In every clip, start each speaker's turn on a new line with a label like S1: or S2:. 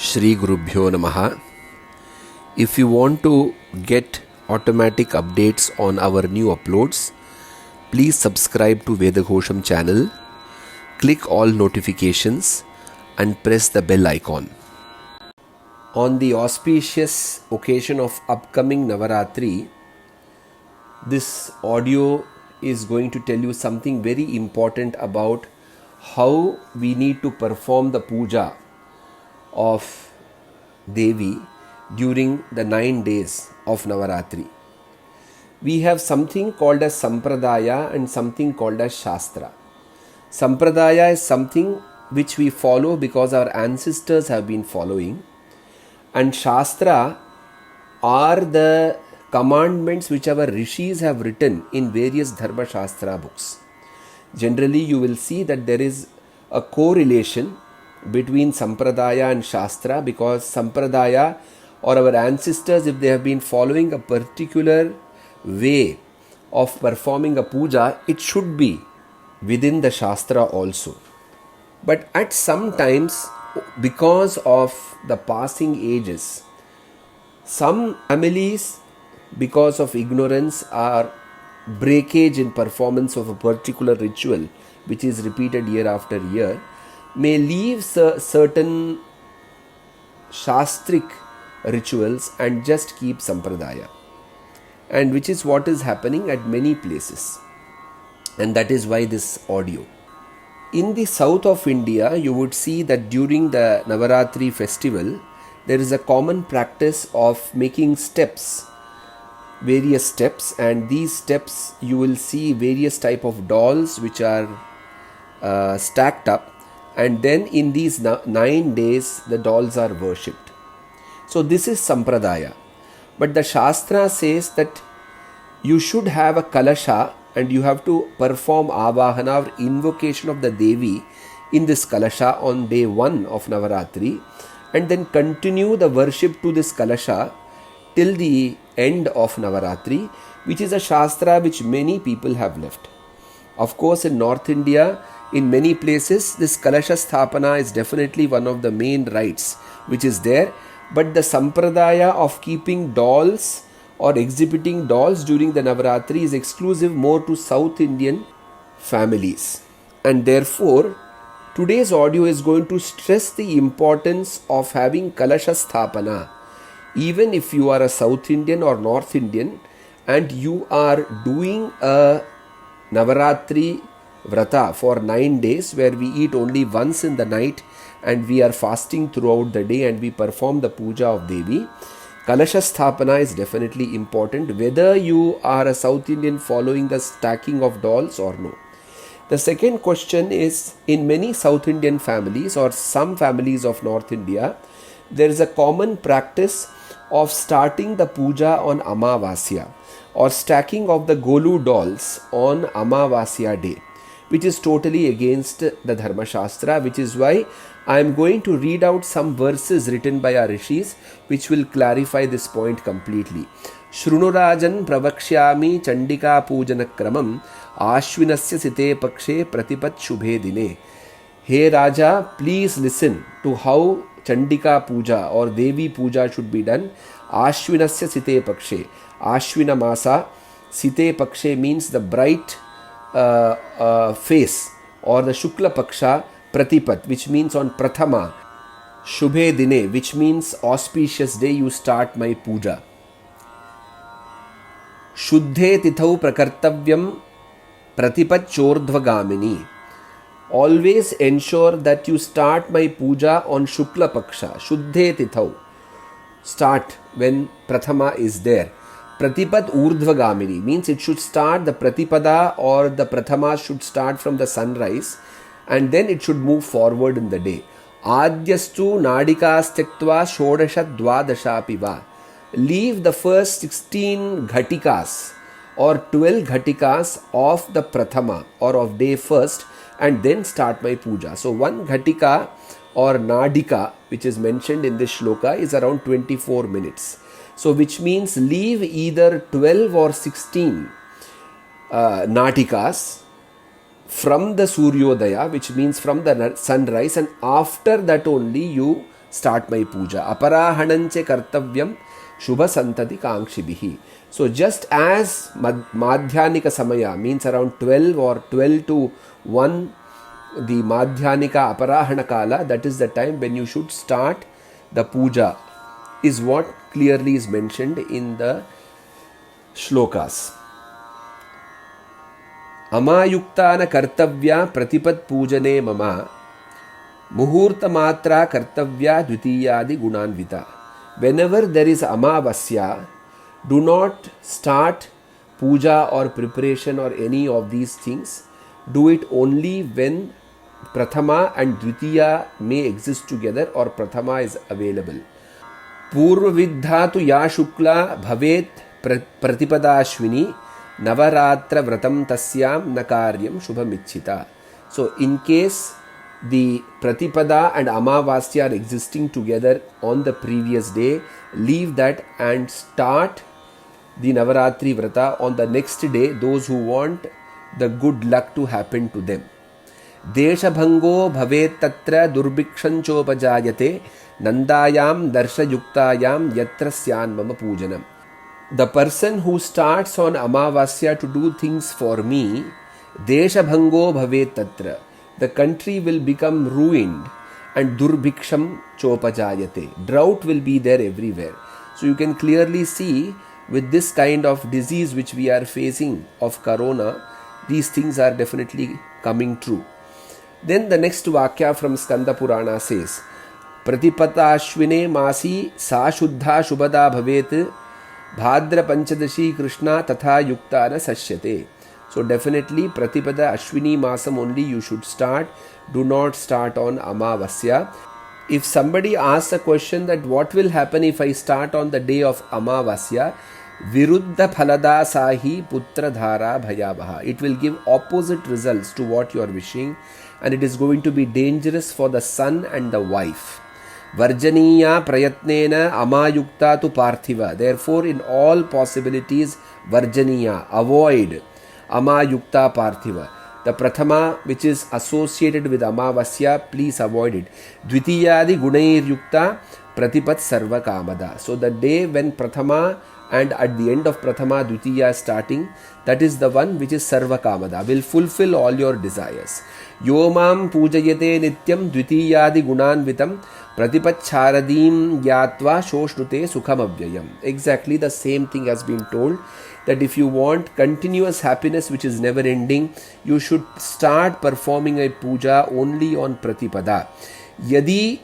S1: Shri Gurubhyo Namaha. If you want to get automatic updates on our new uploads, please subscribe to Veda Ghosham channel, click all notifications and press the bell icon. On the auspicious occasion of upcoming Navaratri, this audio is going to tell you something very important about how we need to perform the puja of Devi during the 9 days of Navaratri. We have something called as Sampradaya and something called as Shastra. Sampradaya is something which we follow because our ancestors have been following, and Shastra are the commandments which our Rishis have written in various Dharma Shastra books. Generally, you will see that there is a correlation between Sampradaya and Shastra, because Sampradaya or our ancestors, if they have been following a particular way of performing a puja, it should be within the Shastra also. But at some times, because of the passing ages, some families, because of ignorance or breakage in performance of a particular ritual which is repeated year after year, may leave certain shastric rituals and just keep Sampradaya, and which is what is happening at many places, and that is why this audio. In the south of India, you would see that during the Navaratri festival, there is a common practice of making steps, various steps, and these steps you will see various type of dolls which are stacked up, and then in these 9 days the dolls are worshipped. So this is Sampradaya. But the Shastra says that you should have a Kalasha and you have to perform Avahana or invocation of the Devi in this Kalasha on day 1 of Navaratri, and then continue the worship to this Kalasha till the end of Navaratri, which is a Shastra which many people have left. Of course, in North India, in many places, this Kalasha Sthapana is definitely one of the main rites which is there. But the Sampradaya of keeping dolls or exhibiting dolls during the Navaratri is exclusive more to South Indian families. And therefore, today's audio is going to stress the importance of having Kalasha Sthapana. Even if you are a South Indian or North Indian and you are doing a Navaratri Vrata for 9 days, where we eat only once in the night and we are fasting throughout the day and we perform the puja of Devi, Kalasha Sthapana is definitely important, whether you are a South Indian following the stacking of dolls or no. The second question is, in many South Indian families or some families of North India, there is a common practice of starting the puja on Amavasya or stacking of the Golu dolls on Amavasya day, which is totally against the Dharma Shastra, which is why I am going to read out some verses written by our Rishis which will clarify this point completely. Shrunurajan pravakshyami chandika pujana kramam ashvinasya site pakshe pratipat shubhe dine. Hey Raja, please listen to how Chandika Puja or Devi Puja should be done. Ashvinasya site pakshe. Ashvina Masa. Site pakshe means the bright face, or the Shukla Paksha Pratipat, which means on Prathama. Shubhe Dine, which means auspicious day, you start my puja. Shuddhe Tithau Prakartavyam Pratipat Chordvagamini. Always ensure that you start my puja on Shukla Paksha. Shuddhe Tithau. Start when Prathama is there. Pratipat Urdhvagamini means it should start, the Pratipada or the Prathama should start from the sunrise and then it should move forward in the day. Adyastu Nadikas Tektva Shodasha Dwadasha Piva. Leave the first 16 Ghatikas or 12 Ghatikas of the Prathama or of day first and then start my puja. So one Ghatika or Nadika, which is mentioned in this shloka, is around 24 minutes. So which means leave either 12 or 16 Natikas from the Suryodaya, which means from the sunrise, and after that only you start my puja. Aparahananche kartavyam shubha santati kankshibhihi. So just as madhyanika samaya means around 12 or 12 to 1, the madhyanika aparahana kala, that is the time when you should start the puja, is what clearly is mentioned in the shlokas. Amayuktana kartavya pratipat pujane mama muhurta matra kartavya dvitiyadi gunanvita. Whenever there is amavasya, do not start puja or preparation or any of these things. Do it only when prathama and dvitiya may exist together or prathama is available. Purva vidhatu ya shukla bhavet pratipadashvini Navaratra vratam tasyam nakaryam shubhamichita. So in case the Pratipada and Amavasya are existing together on the previous day, leave that and start the Navaratri vrata on the next day, those who want the good luck to happen to them. Deshabhango bhavet tatra durbhikshanchopajayate nandayam darshayuktayam yatra syan mama pujanam. The person who starts on Amavasya to do things for me, Deshabhango bhavet tatra, the country will become ruined, and Durbhiksham chopajayate, drought will be there everywhere. So you can clearly see with this kind of disease which we are facing of corona, these things are definitely coming true. Then the next Vakya from Skanda Purana says, Pratipatashvine masi sa shuddha shubhada bhavet Bhadra Panchadashi Krishna Tatha Yuktana Sasyate. So definitely Pratipada Ashwini Masam only you should start. Do not start on Amavasya. If somebody asks a question that what will happen if I start on the day of Amavasya, Viruddha Phalada Sahi Putra Dhara Bhayabaha. It will give opposite results to what you are wishing, and it is going to be dangerous for the son and the wife. Varjaniya prayatnena amayukta tu parthiva. Therefore, in all possibilities, Varjaniya, avoid amayukta parthiva. The prathama which is associated with Amavasya, please avoid it. Dvitiyadi gunair yukta pratipat sarva kamada. So the day when prathama and at the end of prathama dvitiya starting, that is the one which is sarva kamada, will fulfill all your desires. Yomam pujayate nityam dvitiyadi gunanvitam pratipacharadim yatva shoshnute sukhamavyayam. Exactly the same thing has been told, that if you want continuous happiness which is never ending, you should start performing a puja only on Pratipada. Yadi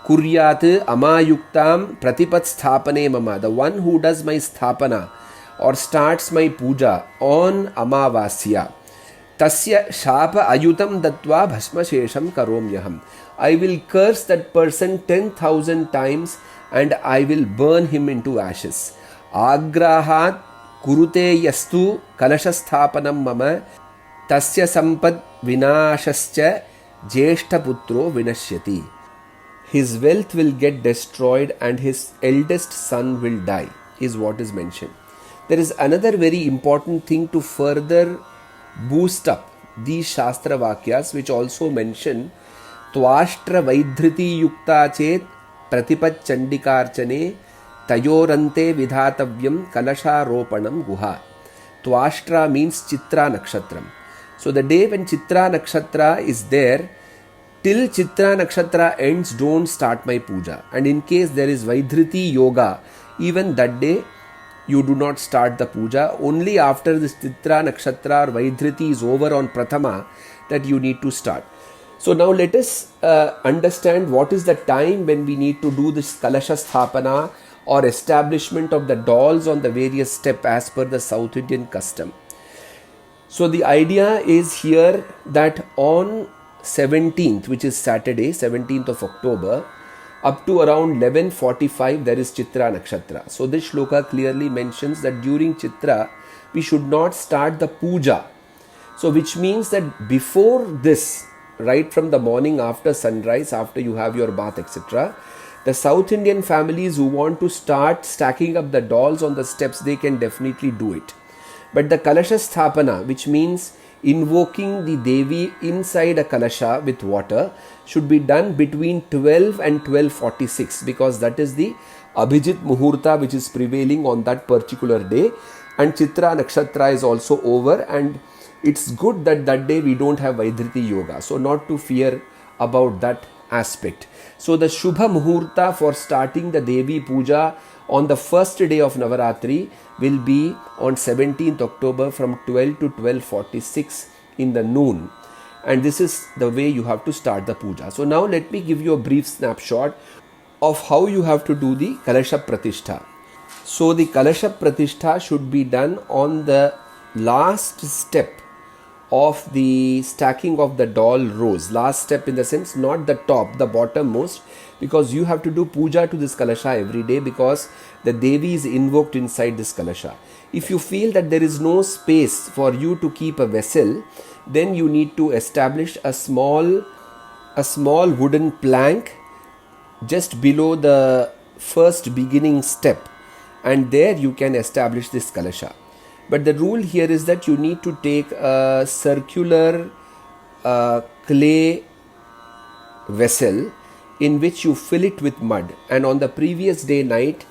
S1: kuryat amayuktam pratipat sthapane mama. The one who does my sthapana or starts my puja on Amavasya, tasya shapa ayutam datva bhasma shesham karomyaham. I will curse that person 10,000 times and I will burn him into ashes. Agrahat kurute yastu Kalasha Sthapanam mama tasya sampad vinashascha jeshta putro vinashyati. His wealth will get destroyed and his eldest son will die, is what is mentioned. There is another very important thing to further boost up these Shastra Vakyas, which also mention Tvashtra Vaidhriti Yukta Chet Pratipat Chandikarchane Tayorante Vidhatavyam Kalasha Ropanam Guha. Tvashtra means Chitra Nakshatram. So the day when Chitra Nakshatra is there, till Chitra Nakshatra ends, don't start my puja. And in case there is Vaidhriti Yoga, even that day, you do not start the puja. Only after this Chitra Nakshatra or Vaidhriti is over on Prathama, that you need to start. So now let us understand what is the time when we need to do this Kalasha Sthapana or establishment of the dolls on the various steps as per the South Indian custom. So the idea is here that on 17th, which is Saturday, 17th of October, up to around 11:45 there is Chitra Nakshatra. So this shloka clearly mentions that during Chitra we should not start the puja. So which means that before this, right from the morning after sunrise, after you have your bath, etc., the South Indian families who want to start stacking up the dolls on the steps, they can definitely do it. But the Kalasha Sthapana, which means invoking the Devi inside a Kalasha with water should be done between 12 and 12:46, because that is the Abhijit Muhurta which is prevailing on that particular day, and Chitra Nakshatra is also over, and it's good that that day we don't have Vaidhriti Yoga, so not to fear about that aspect. So the Shubha Muhurta for starting the Devi Pooja on the first day of Navaratri will be on 17th October from 12 to 12:46 in the noon. And this is the way you have to start the puja. So now let me give you a brief snapshot of how you have to do the Kalasha Pratishtha. So the Kalasha Pratishtha should be done on the last step of the stacking of the doll rows. Last step in the sense, not the top, the bottom-most, because you have to do puja to this Kalasha every day, because the Devi is invoked inside this Kalasha. If you feel that there is no space for you to keep a vessel, then you need to establish a small wooden plank just below the first beginning step, and there you can establish this Kalasha. But the rule here is that you need to take a circular clay vessel in which you fill it with mud, and on the previous day night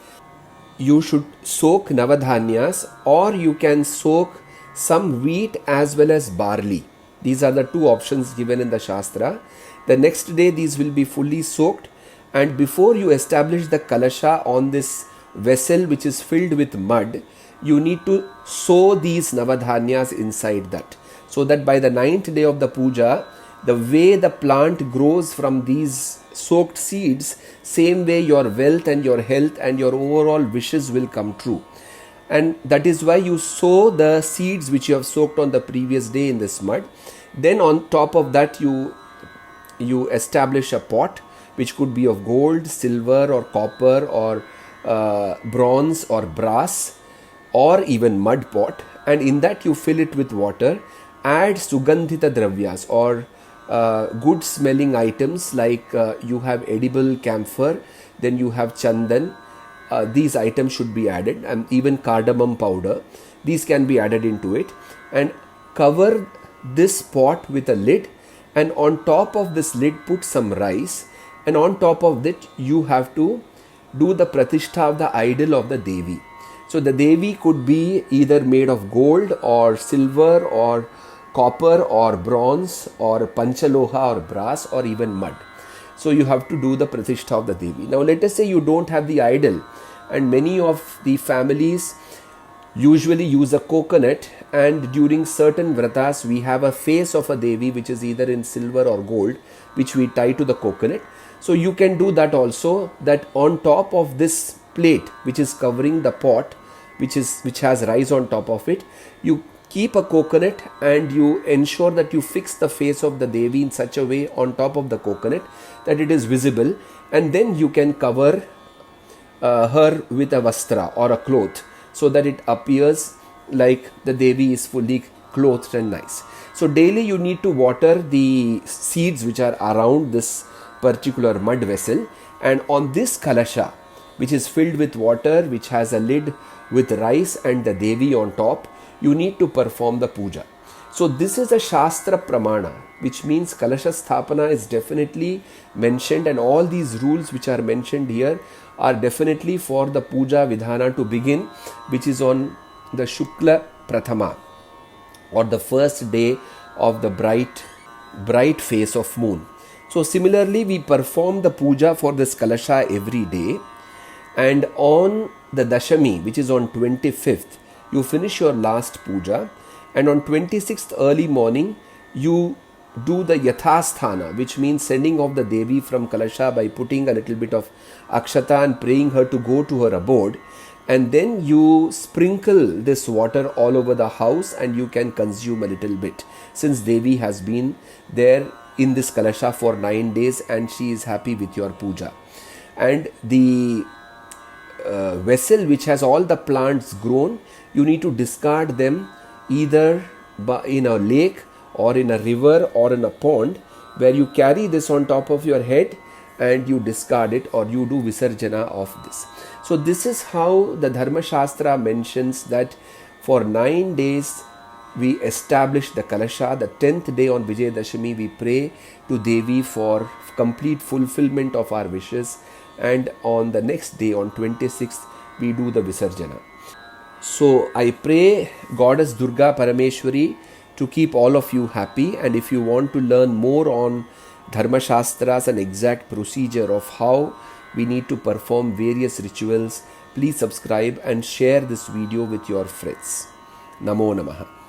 S1: you should soak Navadhanyas, or you can soak some wheat as well as barley. These are the two options given in the Shastra. The next day these will be fully soaked, and before you establish the Kalasha on this vessel which is filled with mud, you need to sow these Navadhanyas inside that, so that by the 9th day of the puja, the way the plant grows from these soaked seeds, same way your wealth and your health and your overall wishes will come true. And that is why you sow the seeds which you have soaked on the previous day in this mud. Then on top of that you establish a pot which could be of gold, silver or copper or bronze or brass, or even mud pot, and in that you fill it with water. Add sugandhita dravyas or good smelling items, like you have edible camphor, then you have chandan. These items should be added, and even cardamom powder. These can be added into it, and cover this pot with a lid, and on top of this lid put some rice, and on top of that you have to do the pratishtha of the idol of the Devi. So the Devi could be either made of gold or silver or copper or bronze or panchaloha or brass or even mud. So you have to do the pratishtha of the Devi. Now let us say you don't have the idol, and many of the families usually use a coconut, and during certain vratas we have a face of a Devi which is either in silver or gold, which we tie to the coconut. So you can do that also, that on top of this plate which is covering the pot, which has rice on top of it, you keep a coconut and you ensure that you fix the face of the Devi in such a way on top of the coconut that it is visible, and then you can cover her with a vastra or a cloth, so that it appears like the Devi is fully clothed and nice. So daily you need to water the seeds which are around this particular mud vessel, and on this Kalasha which is filled with water, which has a lid with rice and the Devi on top, you need to perform the puja. So this is a Shastra Pramana, which means Kalasha Sthapana is definitely mentioned, and all these rules which are mentioned here are definitely for the puja Vidhana to begin, which is on the Shukla Prathama, or the first day of the bright face of moon. So similarly we perform the puja for this Kalasha every day, and on the Dashami, which is on 25th, you finish your last puja, and on 26th early morning you do the Yathasthana, which means sending off the Devi from Kalasha by putting a little bit of Akshata and praying her to go to her abode, and then you sprinkle this water all over the house and you can consume a little bit, since Devi has been there in this Kalasha for 9 days and she is happy with your puja. And the vessel which has all the plants grown, you need to discard them either in a lake or in a river or in a pond, where you carry this on top of your head and you discard it, or you do Visarjana of this. So this is how the Dharma Shastra mentions that for 9 days we establish the Kalasha. The 10th day on Vijayadashami, we pray to Devi for complete fulfillment of our wishes. And on the next day, on 26th, we do the Visarjana. So I pray Goddess Durga Parameshwari to keep all of you happy. And if you want to learn more on Dharma Shastras and exact procedure of how we need to perform various rituals, please subscribe and share this video with your friends. Namo Namaha.